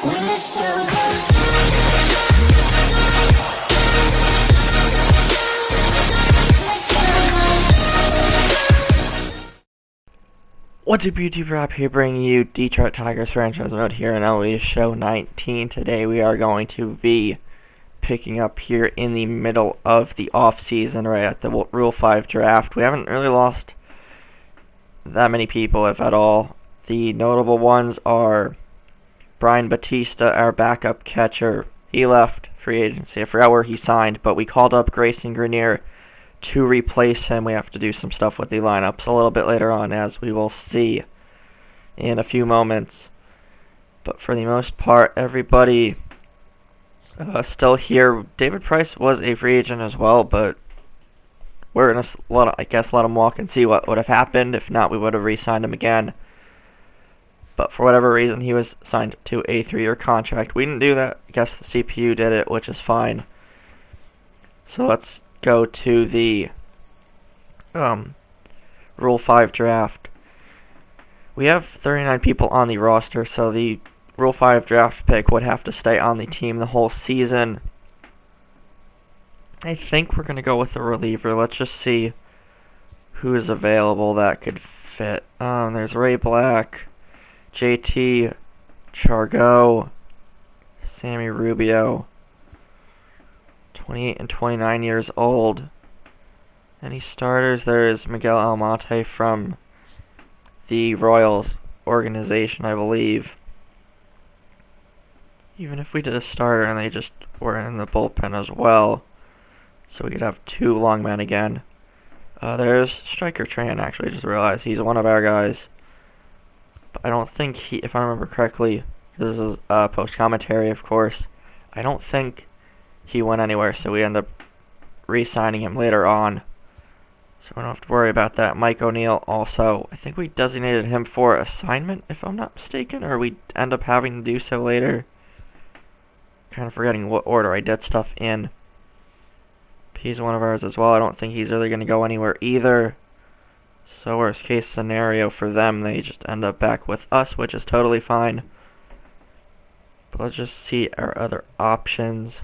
when it's so close. What's up, YouTube? Rob here, bringing you Detroit Tigers franchise mode here in MLB Show 19. Today we are going to be picking up here in the middle of the offseason, right at the Rule 5 draft. We haven't really lost that many people, if at all. The notable ones are Brian Batista, our backup catcher. He left free agency. I forgot where he signed, but we called up Grayson Grenier to replace him. We have to do some stuff with the lineups a little bit later on, as we will see in a few moments. But for the most part, everybody still here. David Price was a free agent as well, but we're going to let him walk and see what would have happened. If not, we would have re-signed him again. But for whatever reason, he was signed to a 3-year contract. We didn't do that. I guess the CPU did it, which is fine. So let's go to the Rule 5 draft. We have 39 people on the roster, so the Rule 5 draft pick would have to stay on the team the whole season. I think we're going to go with a reliever. Let's just see who is available that could fit. There's Ray Black, JT Chargo, Sammy Rubio, 28 and 29 years old. Any starters? There's Miguel Almonte from the Royals organization, I believe. Even if we did a starter and they just were in the bullpen as well, so we could have 2 long men again. There's Striker Tran, actually, just realized he's one of our guys. But I don't think he, if I remember correctly, this is post-commentary, of course, I don't think he went anywhere, so we end up re-signing him later on. So we don't have to worry about that. Mike O'Neill also, I think we designated him for assignment, if I'm not mistaken, or we end up having to do so later. Kind of forgetting what order I did stuff in. He's one of ours as well. I don't think he's really going to go anywhere either. So worst case scenario for them, they just end up back with us, which is totally fine. But let's just see our other options.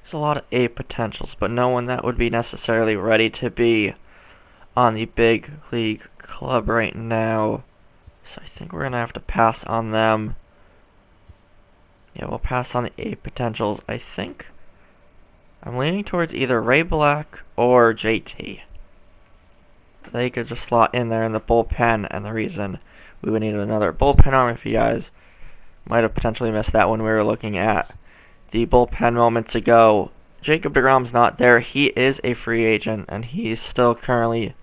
There's a lot of A potentials, but no one that would be necessarily ready to be on the big league club right now. So I think we're going to have to pass on them. Yeah, we'll pass on the A potentials. I think I'm leaning towards either Ray Black or JT. They could just slot in there in the bullpen, and the reason we would need another bullpen arm, if you guys might have potentially missed that when we were looking at the bullpen moments ago. Jacob Degrom's not there. He is a free agent, and he's still currently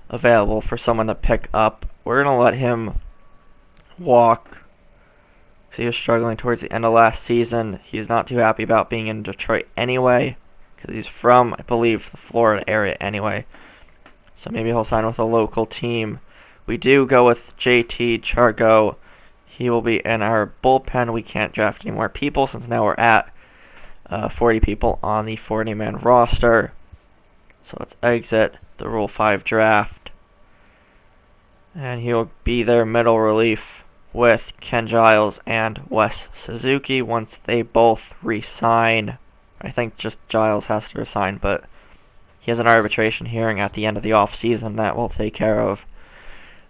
available for someone to pick up. We're going to let him walk. He was struggling towards the end of last season. He's not too happy about being in Detroit anyway, because he's from, I believe, the Florida area anyway. So maybe he'll sign with a local team. We do go with JT Chargo. He will be in our bullpen. We can't draft any more people since now we're at 40 people on the 40-man roster. So let's exit the Rule 5 draft. And he'll be their middle relief with Ken Giles and Wes Suzuki once they both resign. I think just Giles has to resign, but he has an arbitration hearing at the end of the offseason that we'll take care of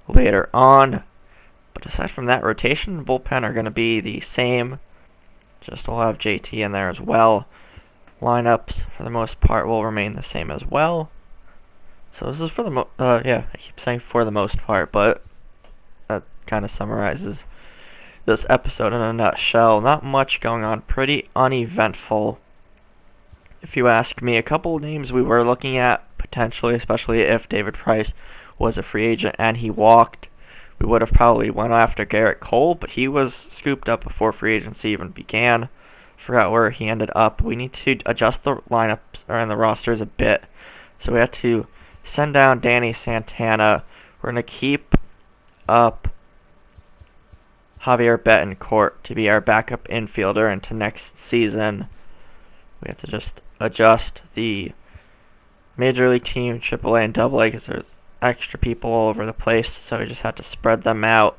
later on. But aside from that, rotation and bullpen are going to be the same. Just we'll have JT in there as well. Lineups, for the most part, will remain the same as well. So this is for the I keep saying for the most part, but that kind of summarizes this episode in a nutshell. Not much going on. Pretty uneventful, if you ask me. A couple of names we were looking at, potentially, especially if David Price was a free agent and he walked. We would have probably went after Garrett Cole, but he was scooped up before free agency even began. Forgot where he ended up. We need to adjust the lineups and the rosters a bit. So we had to send down Danny Santana. We're going to keep up Javier Betancourt to be our backup infielder into next season. We have to just adjust the Major League team, AAA and AA, because there's extra people all over the place, so we just had to spread them out,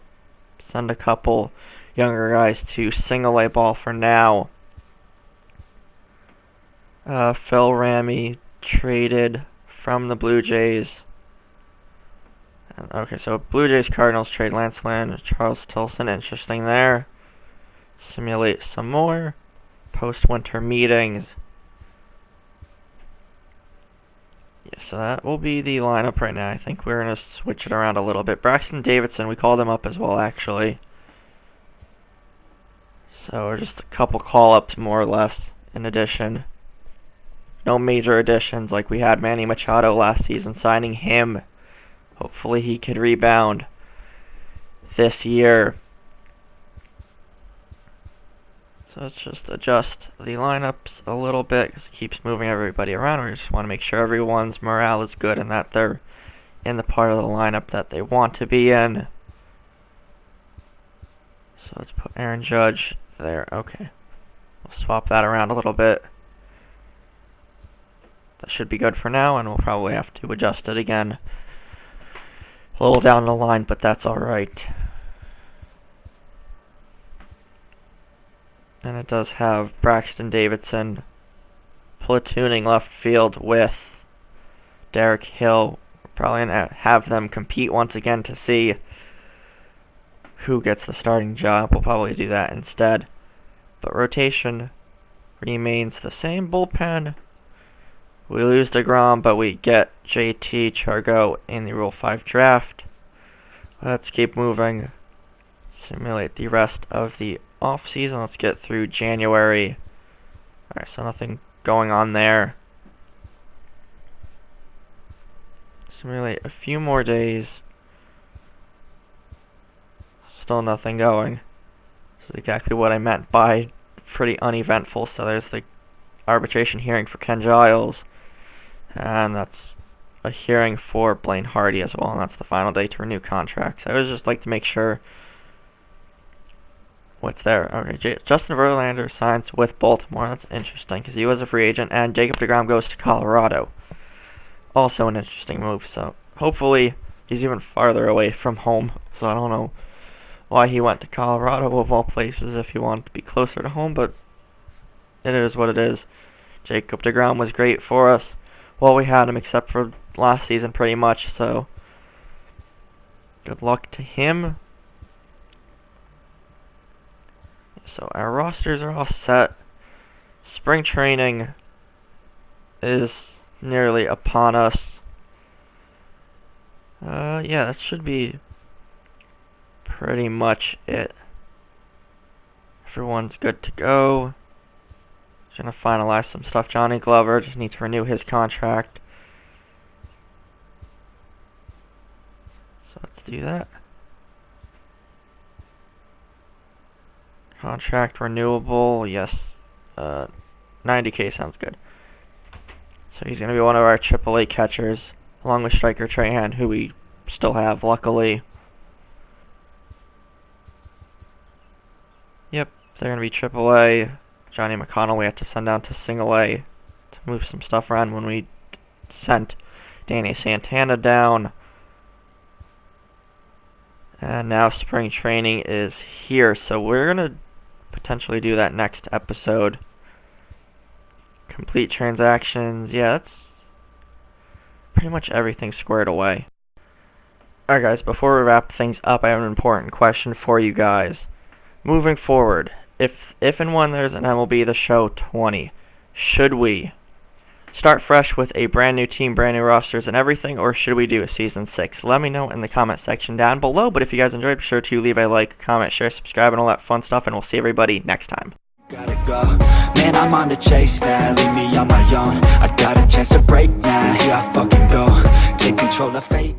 send a couple younger guys to single A ball for now. Phil Ramey traded from the Blue Jays. Okay, so Blue Jays Cardinals trade Lance Lynn, Charles Tilson. Interesting there. Simulate some more post-winter meetings. Yeah, so that will be the lineup right now. I think we're going to switch it around a little bit. Braxton Davidson, we called him up as well, actually. So just a couple call-ups, more or less, in addition. No major additions like we had Manny Machado last season. Signing him, hopefully he could rebound this year. So let's just adjust the lineups a little bit because it keeps moving everybody around. We just want to make sure everyone's morale is good and that they're in the part of the lineup that they want to be in. So let's put Aaron Judge there. Okay. We'll swap that around a little bit. That should be good for now, and we'll probably have to adjust it again a little down the line, but that's alright. And it does have Braxton Davidson platooning left field with Derek Hill. We're probably going to have them compete once again to see who gets the starting job. We'll probably do that instead. But rotation remains the same. Bullpen, we lose Degrom, but we get JT Chargo in the Rule 5 draft. Let's keep moving. Simulate the rest of the offseason. Let's get through January. Alright, so nothing going on there. Simulate a few more days. Still nothing going. This is exactly what I meant by pretty uneventful. So there's the arbitration hearing for Ken Giles. And that's a hearing for Blaine Hardy as well. And that's the final day to renew contracts. I would just like to make sure what's there. Okay, Justin Verlander signs with Baltimore. That's interesting because he was a free agent. And Jacob Degrom goes to Colorado. Also an interesting move. So hopefully he's even farther away from home. So I don't know why he went to Colorado of all places if he wanted to be closer to home. But it is what it is. Jacob Degrom was great for us. Well, we had him except for last season pretty much. So good luck to him. So our rosters are all set. Spring training is nearly upon us. Yeah, that should be pretty much it. Everyone's good to go. Just gonna finalize some stuff. Johnny Glover just needs to renew his contract. So let's do that. Contract renewable, yes. 90K sounds good. So he's going to be one of our AAA catchers, along with striker Trahan, who we still have, luckily. Yep, they're going to be AAA. Johnny McConnell we have to send down to single A to move some stuff around when we sent Danny Santana down. And now spring training is here, so we're going to potentially do that next episode. Complete transactions. Yeah, that's pretty much everything squared away. Alright guys, before we wrap things up, I have an important question for you guys. Moving forward, if and when there's an MLB The Show 20, should we start fresh with a brand new team, brand new rosters and everything, or should we do a Season 6? Let me know in the comment section down below, but if you guys enjoyed, be sure to leave a like, comment, share, subscribe, and all that fun stuff, and we'll see everybody next time. Gotta go, man, I'm on the chase now, leave me on my own. I got a chance to break now, here I fucking go, take control of fate.